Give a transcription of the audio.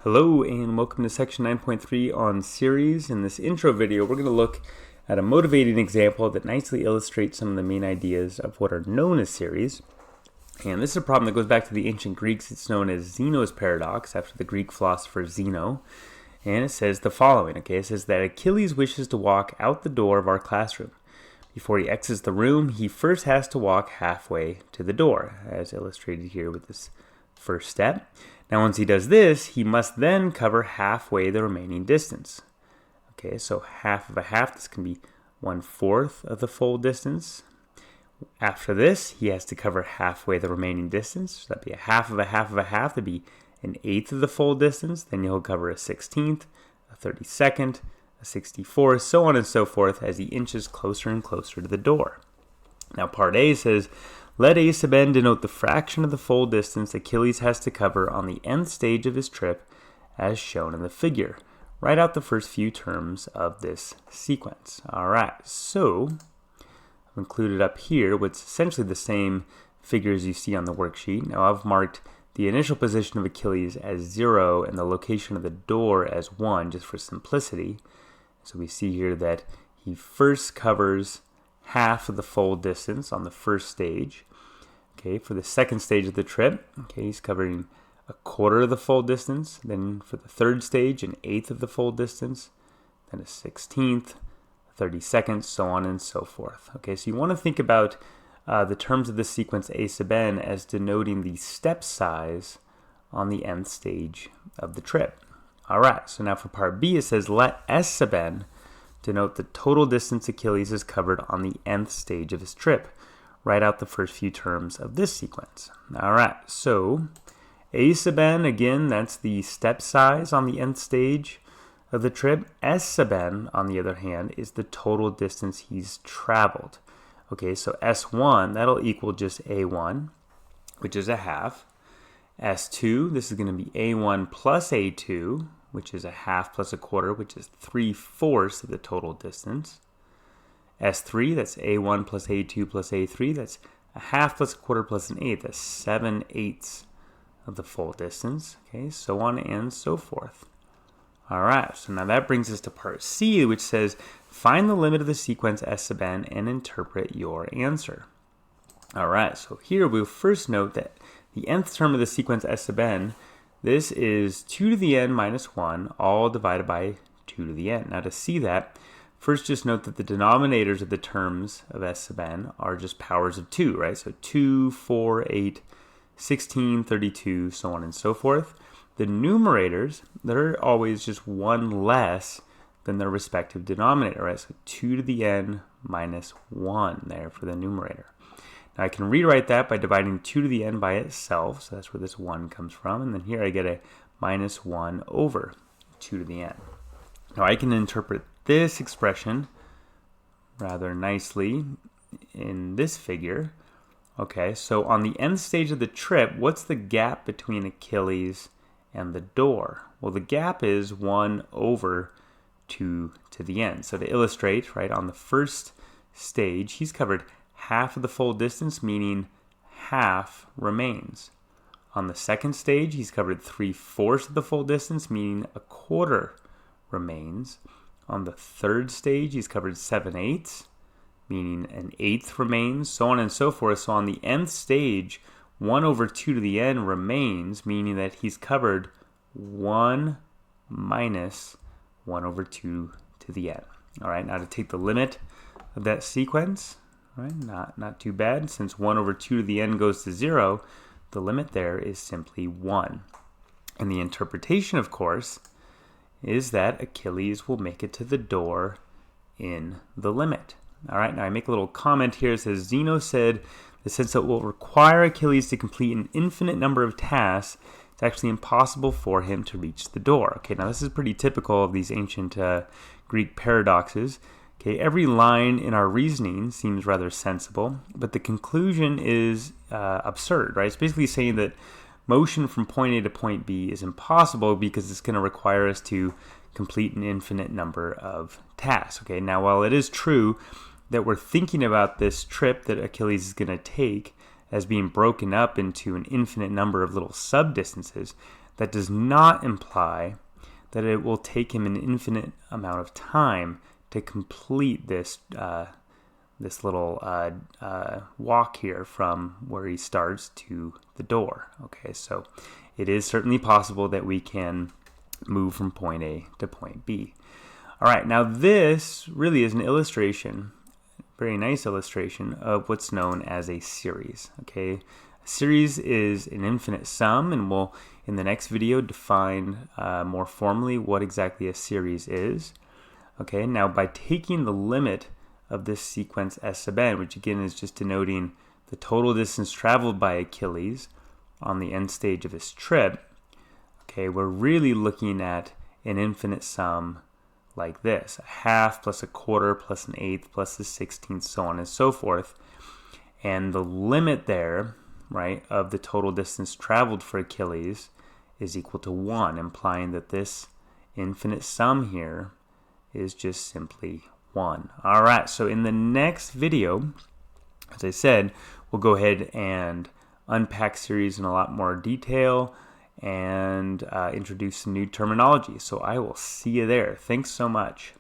Hello and welcome to section 9.3 on series. In this intro video, we're going to look at a motivating example that nicely illustrates some of the main ideas of what are known as series. And this is a problem that goes back to the ancient Greeks. It's known as Zeno's paradox after the Greek philosopher Zeno. And it says the following, it says that Achilles wishes to walk out the door of our classroom. Before he exits the room, he first has to walk halfway to the door, as illustrated here with this first step. Now, once he does this, he must then cover halfway the remaining distance. So half of a half, this can be 1/4 of the full distance. After this, he has to cover halfway the remaining distance. So that'd be a half of a half of a half. That'd be 1/8 of the full distance. Then he'll cover a 16th, a 32nd, a 64th, so on and so forth as he inches closer and closer to the door. Now, part A says, let A sub n denote the fraction of the full distance Achilles has to cover on the nth stage of his trip as shown in the figure. Write out the first few terms of this sequence. Alright, so I've included up here what's essentially the same figures you see on the worksheet. Now I've marked the initial position of Achilles as 0 and the location of the door as 1 just for simplicity. So we see here that he first covers half of the full distance on the first stage. For the second stage of the trip, he's covering 1/4 of the full distance. Then for the third stage, 1/8 of the full distance. Then a 16th, 32nd, so on and so forth. So you want to think about the terms of this sequence A sub n as denoting the step size on the nth stage of the trip. Alright, so now for part B, it says let S sub n denote the total distance Achilles has covered on the nth stage of his trip. Write out the first few terms of this sequence. Alright, so A sub n, again, that's the step size on the nth stage of the trip. S sub n, on the other hand, is the total distance he's traveled. So S1, that'll equal just A1, which is a half. S2, this is going to be A1 plus A2, which is a half plus 1/4, which is 3/4 of the total distance. S3, that's A1 plus A2 plus A3, that's a half plus 1/4 plus 1/8, that's 7/8 of the full distance, so on and so forth. Alright, so now that brings us to part C, which says, find the limit of the sequence S sub n and interpret your answer. Alright, so here we'll first note that the nth term of the sequence S sub n, this is 2 to the n minus 1, all divided by 2 to the n. Now to see that, first just note that the denominators of the terms of S sub n are just powers of 2, right? So 2, 4, 8, 16, 32, so on and so forth. The numerators, they're always just 1 less than their respective denominator, right? So 2 to the n minus 1 there for the numerator. Now I can rewrite that by dividing 2 to the n by itself, so that's where this 1 comes from, and then here I get a minus 1 over 2 to the n. Now I can interpret this expression rather nicely in this figure. So on the nth stage of the trip, what's the gap between Achilles and the door? Well, the gap is 1 over 2 to the n. So to illustrate, right, on the first stage, he's covered half of the full distance, meaning half remains. On the second stage, he's covered 3/4 of the full distance, meaning 1/4 remains. On the third stage, he's covered 7/8, meaning 1/8 remains, so on and so forth. So on the nth stage, 1 over 2 to the n remains, meaning that he's covered 1 minus 1 over 2 to the n. All right, now to take the limit of that sequence, right? Not too bad. Since 1 over 2 to the n goes to 0, the limit there is simply 1. And the interpretation, of course, is that Achilles will make it to the door in the limit. All right, now I make a little comment here. It says, Zeno said, the sense that will require Achilles to complete an infinite number of tasks, it's actually impossible for him to reach the door. Now this is pretty typical of these ancient Greek paradoxes. Every line in our reasoning seems rather sensible, but the conclusion is absurd, right? It's basically saying that motion from point A to point B is impossible because it's going to require us to complete an infinite number of tasks. Now while it is true that we're thinking about this trip that Achilles is going to take as being broken up into an infinite number of little sub-distances, that does not imply that it will take him an infinite amount of time to complete this this little walk here from where he starts to the door. Okay, so it is certainly possible that we can move from point A to point B. All right, now this really is an illustration, very nice illustration of what's known as a series. Okay, a series is an infinite sum, and we'll in the next video define more formally what exactly a series is. Okay, now by taking the limit of this sequence S sub n, which again is just denoting the total distance traveled by Achilles on the end stage of his trip, okay, we're really looking at an infinite sum like this: a half plus a quarter plus an eighth plus a 16th, so on and so forth. And the limit there, right, of the total distance traveled for Achilles is equal to 1, implying that this infinite sum here is just simply 1. All right, so in the next video, as I said, we'll go ahead and unpack series in a lot more detail and introduce some new terminology. So I will see you there. Thanks so much.